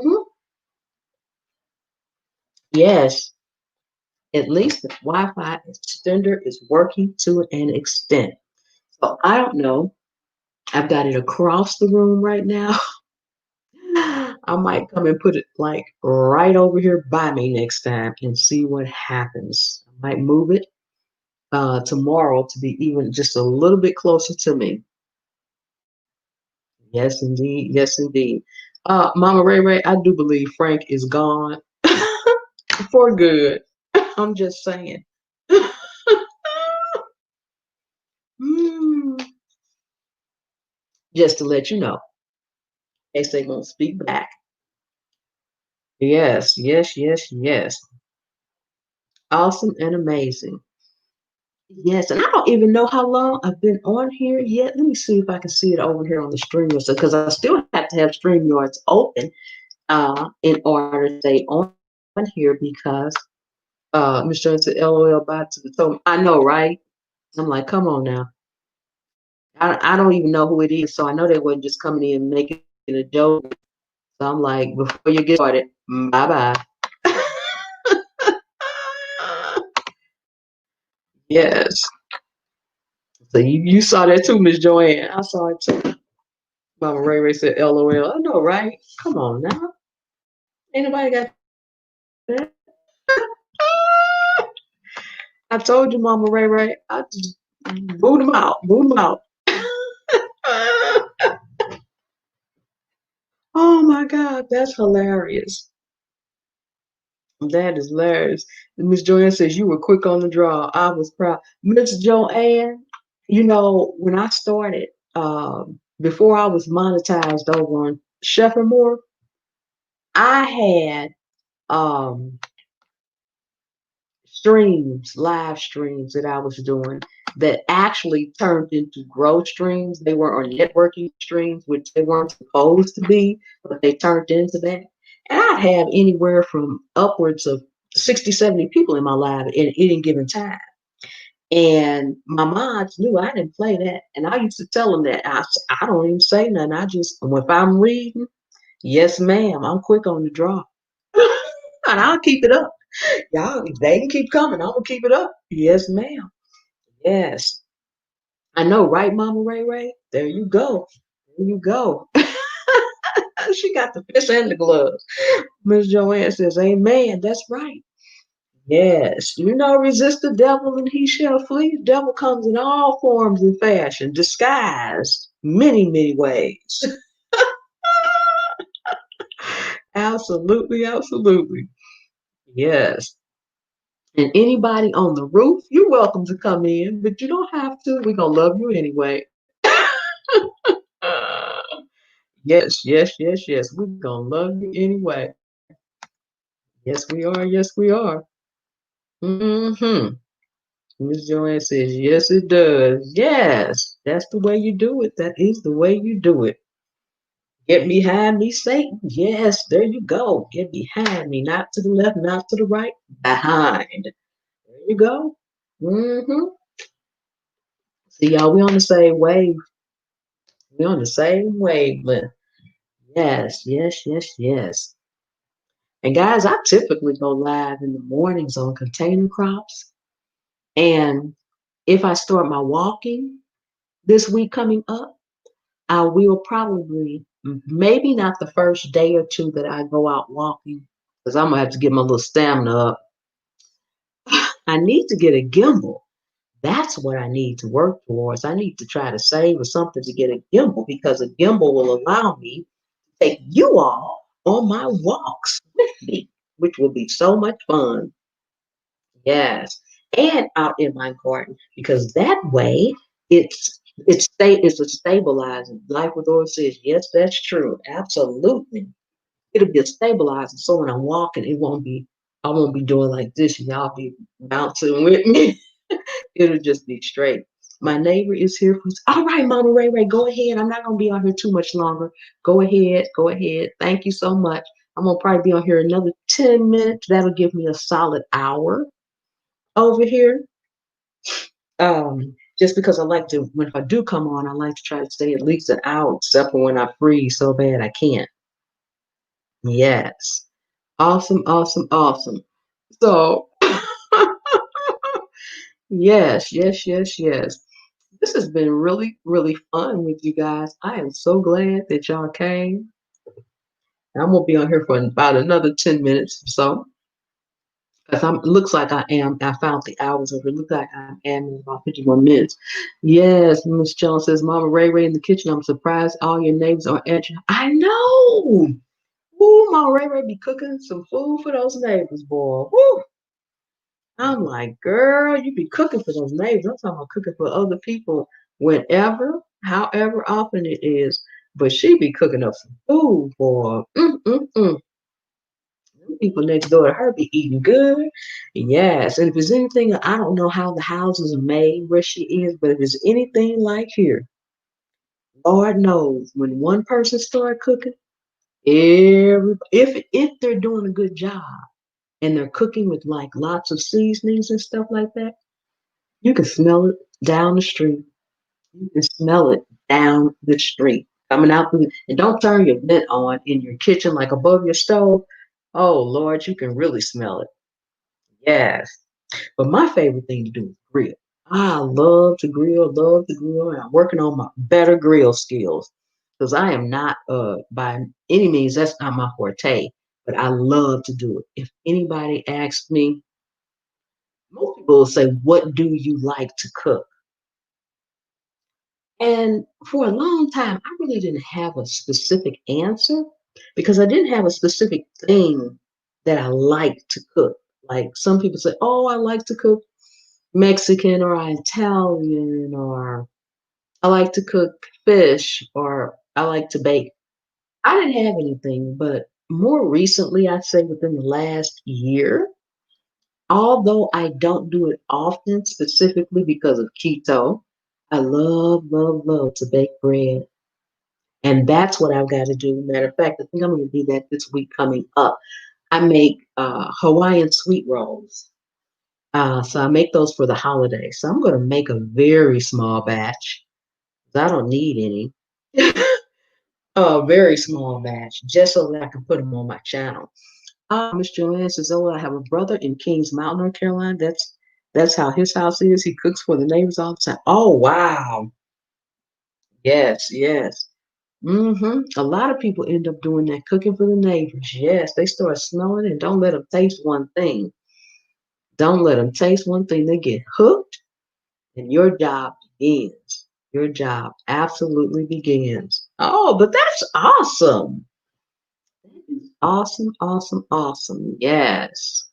Yes, at least the Wi-Fi extender is working to an extent. So I don't know. I've got it across the room right now. I might come and put it like right over here by me next time and see what happens. I might move it tomorrow to be even just a little bit closer to me. Yes, indeed. Yes, indeed. Mama Ray Ray, I do believe Frank is gone for good. I'm just saying. Mm, just to let you know, in case they won't speak back. Yes, yes, yes, yes. Awesome and amazing. Yes, and I don't even know how long I've been on here yet. Let me see if I can see it over here on the StreamYard, because I still have to have StreamYards open in order to stay on here because Miss Jones said, LOL, bye to the toe. I know, right? I'm like, come on now. I don't even know who it is, so I know they wasn't just coming in and making a joke. So I'm like, before you get started, bye bye. Yes. So you saw that too, Miss Joanne. I saw it too. Mama Ray Ray said, LOL. I know, right? Come on now. Ain't nobody got that. I told you, Mama Ray Ray. I just boot them out. Boot them out. Oh my God, that's hilarious. That is hilarious. Miss Joanne says you were quick on the draw. I was proud. Miss Joanne, when I started, before I was monetized over on Chef and More, I had um live streams that I was doing that actually turned into growth streams. They were on networking streams, which they weren't supposed to be, but they turned into that. And I'd have anywhere from upwards of 60, 70 people in my live at any given time. And my mods knew I didn't play that. And I used to tell them that I don't even say nothing. I just, if I'm reading, yes, ma'am, I'm quick on the draw. And I'll keep it up. Y'all, they can keep coming. I'm gonna keep it up. Yes, ma'am. Yes. I know, right, Mama Ray Ray? There you go. There you go. She got the fish and the gloves. Miss Joanne says, Amen. That's right. Yes, resist the devil and he shall flee. The devil comes in all forms and fashion, disguised many, many ways. Absolutely, absolutely. Yes. And anybody on the roof, you're welcome to come in, but you don't have to. We're going to love you anyway. Yes, yes, yes, yes. We're going to love you anyway. Yes, we are. Yes, we are. Mm-hmm. Miss Joanne says, yes, it does. Yes, that's the way you do it. That is the way you do it. Get behind me, Satan. Yes, there you go. Get behind me, not to the left, not to the right, behind. There you go. Mm-hmm. See, y'all, we on the same wave. We on the same wavelength. Yes, yes, yes, yes. And guys, I typically go live in the mornings on container crops. And if I start my walking this week coming up, I will probably, maybe not the first day or two that I go out walking, because I'm gonna have to get my little stamina up. I need to get a gimbal. That's what I need to work towards. I need to try to save or something to get a gimbal because a gimbal will allow me to take you all on my walks with me, which will be so much fun. Yes, and out in my garden because that way it's a stabilizer. Like what Dora says, yes, that's true. Absolutely, it'll be a stabilizer. So when I'm walking, I won't be doing like this, and y'all be bouncing with me. It'll just be straight. My neighbor is here. All right, Mama Ray Ray, go ahead. I'm not gonna be on here too much longer. Go ahead, go ahead. Thank you so much. I'm gonna probably be on here another 10 minutes. That'll give me a solid hour over here. Just because I like to, when if I do come on, I like to try to stay at least an hour, except for when I freeze so bad I can't. Yes. Awesome, awesome, awesome. So, yes, yes, yes, yes. This has been really, really fun with you guys. I am so glad that y'all came. I'm gonna be on here for about another 10 minutes or so. Because I'm looks like I found the hours of it. Looks like I'm in about 51 minutes. Yes, Miss Jones says, Mama Ray Ray in the kitchen. I'm surprised all your neighbors are at you. I know. Ooh, Mama Ray Ray be cooking some food for those neighbors, boy. Woo. I'm like, girl, you be cooking for those neighbors. I'm talking about cooking for other people whenever, however often it is. But she be cooking up some food, boy. People next door to her be eating good. Yes. And if it's anything, I don't know how the houses are made where she is, but if it's anything like here, Lord knows when one person start cooking, if they're doing a good job and they're cooking with like lots of seasonings and stuff like that, you can smell it down the street. You can smell it down the street. Coming out and don't turn your vent on in your kitchen like above your stove. Oh Lord, you can really smell it. Yes. But my favorite thing to do is grill. I love to grill, and I'm working on my better grill skills because I am not by any means that's not my forte, but I love to do it. If anybody asks me, most people will say, "What do you like to cook?" And for a long time, I really didn't have a specific answer because I didn't have a specific thing that I like to cook. Like some people say, "Oh, I like to cook Mexican or Italian, or I like to cook fish, or I like to bake." I didn't have anything, but more recently, I'd say within the last year, although I don't do it often, specifically because of keto, I love, love, love to bake bread. And that's what I've got to do. Matter of fact, I think I'm going to do that this week coming up. I make Hawaiian sweet rolls. So I make those for the holidays. So I'm going to make a very small batch. I don't need any. A very small batch, just so that I can put them on my channel. Miss Joanne says, "Oh, I have a brother in Kings Mountain, North Carolina. That's how his house is. He cooks for the neighbors all the time." Oh, wow. Yes, yes. A lot of people end up doing that, cooking for the neighbors. Yes, they start smelling and don't let them taste one thing. Don't let them taste one thing. They get hooked, and your job begins. Your job absolutely begins. Oh, but that's awesome. That is awesome, awesome, awesome. Yes.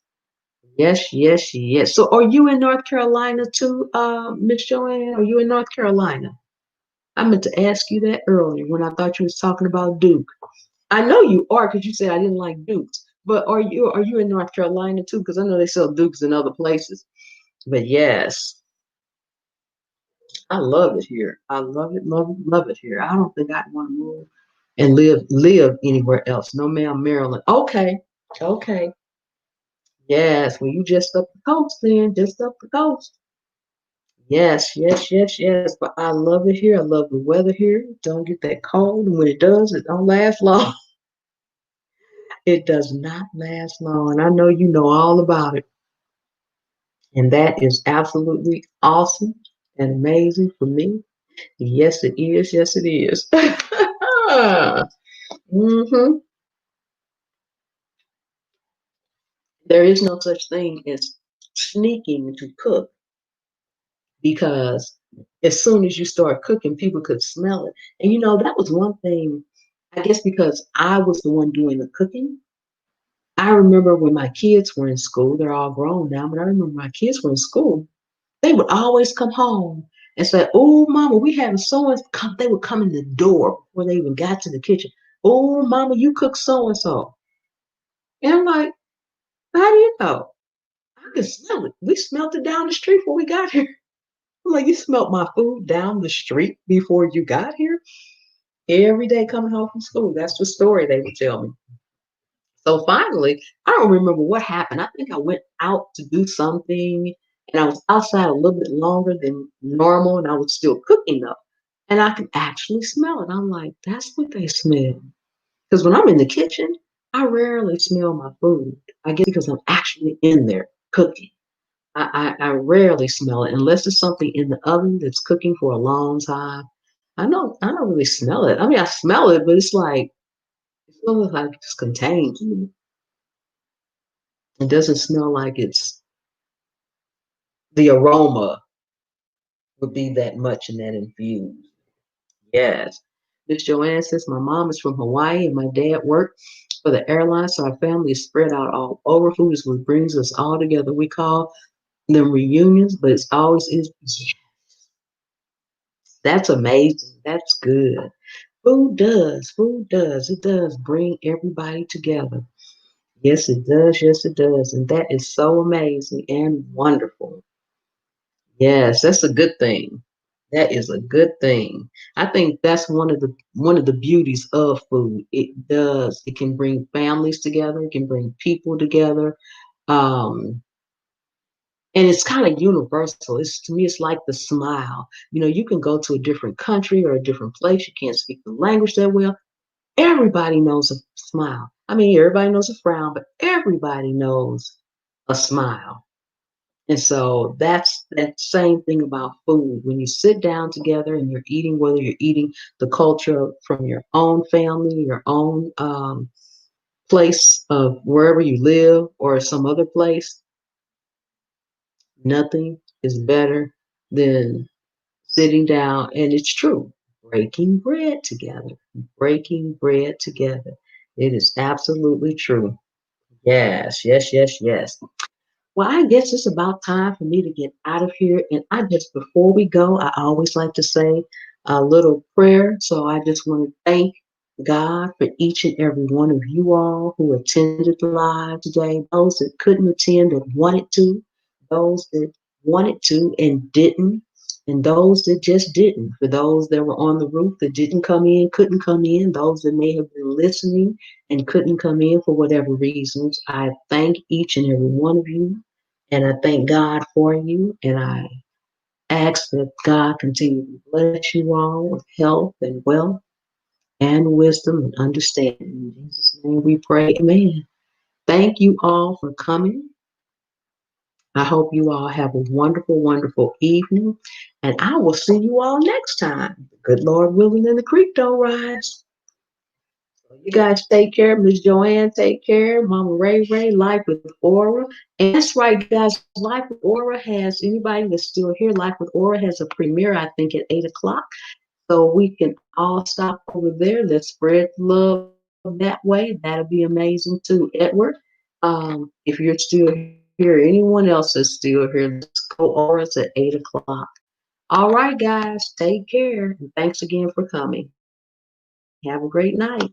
Yes, yes, yes. So are you in North Carolina too, Miss Joanne? Are you in North Carolina? I meant to ask you that earlier when I thought you was talking about Duke. I know you are because you said I didn't like Dukes. But are you in North Carolina too? Because I know they sell Dukes in other places. But yes, I love it here. I love it, love it, love it here. I don't think I'd want to move and live anywhere else. No, ma'am, Maryland. Okay, okay. Yes, well, you just up the coast then, just up the coast. Yes, yes, yes, yes. But I love it here. I love the weather here. Don't get that cold, and when it does, it don't last long. It does not last long, and I know you know all about it. And that is absolutely awesome and amazing for me. Yes, it is. Yes, it is. hmm There is no such thing as sneaking to cook because as soon as you start cooking, people could smell it. And that was one thing, I guess, because I was the one doing the cooking. I remember when my kids were in school, they're all grown now, but I remember my kids were in school, they would always come home and say, "Oh, mama, we having so and come." They would come in the door before they even got to the kitchen. "Oh, mama, you cook so and so." And I'm like, "How do you know?" "I can smell it. We smelled it down the street before we got here." I'm like, "You smelled my food down the street before you got here?" Every day coming home from school, that's the story they would tell me. So finally, I don't remember what happened. I think I went out to do something and I was outside a little bit longer than normal and I was still cooking though. And I could actually smell it. I'm like, that's what they smell. Because when I'm in the kitchen, I rarely smell my food. I guess because I'm actually in there cooking. I rarely smell it unless it's something in the oven that's cooking for a long time. I don't really smell it. I mean I smell it, but it's like it smells like it's contained to me. It doesn't smell like it's the aroma would be that much and that infused. Yes. Miss Joanne says my mom is from Hawaii and my dad worked for the airline, so our family is spread out all over. Food is what brings us all together. We call them reunions, but it's always is. Yeah, that's amazing. That's good. It does bring everybody together. Yes, it does. Yes, it does. And that is so amazing and wonderful. Yes, that's a good thing. That is a good thing. I think that's one of the beauties of food. It can bring families together, it can bring people together. Um, and it's kind of universal. It's to me, it's like the smile. You can go to a different country or a different place, you can't speak the language that well. Everybody knows a smile. I mean, everybody knows a frown, but everybody knows a smile. And so that's that same thing about food. When you sit down together and you're eating, whether you're eating the culture from your own family, your own place of wherever you live, or some other place, nothing is better than sitting down. And it's true, breaking bread together, breaking bread together. It is absolutely true. Yes, yes, yes, yes. Well, I guess it's about time for me to get out of here. And before we go, I always like to say a little prayer. So I just want to thank God for each and every one of you all who attended live today, those that couldn't attend that wanted to, those that wanted to and didn't, and those that just didn't. For those that were on the roof that didn't come in, couldn't come in, those that may have been listening and couldn't come in for whatever reasons, I thank each and every one of you. And I thank God for you. And I ask that God continue to bless you all with health and wealth and wisdom and understanding. In Jesus' name we pray. Amen. Thank you all for coming. I hope you all have a wonderful, wonderful evening. And I will see you all next time. Good Lord willing and the creek don't rise. You guys take care. Miss Joanne, take care. Mama Ray Ray, Life with Aura. And that's right, guys. Life with Aura has, anybody that's still here, Life with Aura has a premiere, I think, at 8 o'clock. So we can all stop over there. Let's spread love that way. That'll be amazing too. Edward, if you're still here, anyone else is still here, let's go auras at 8 o'clock. All right, guys, take care. And thanks again for coming. Have a great night.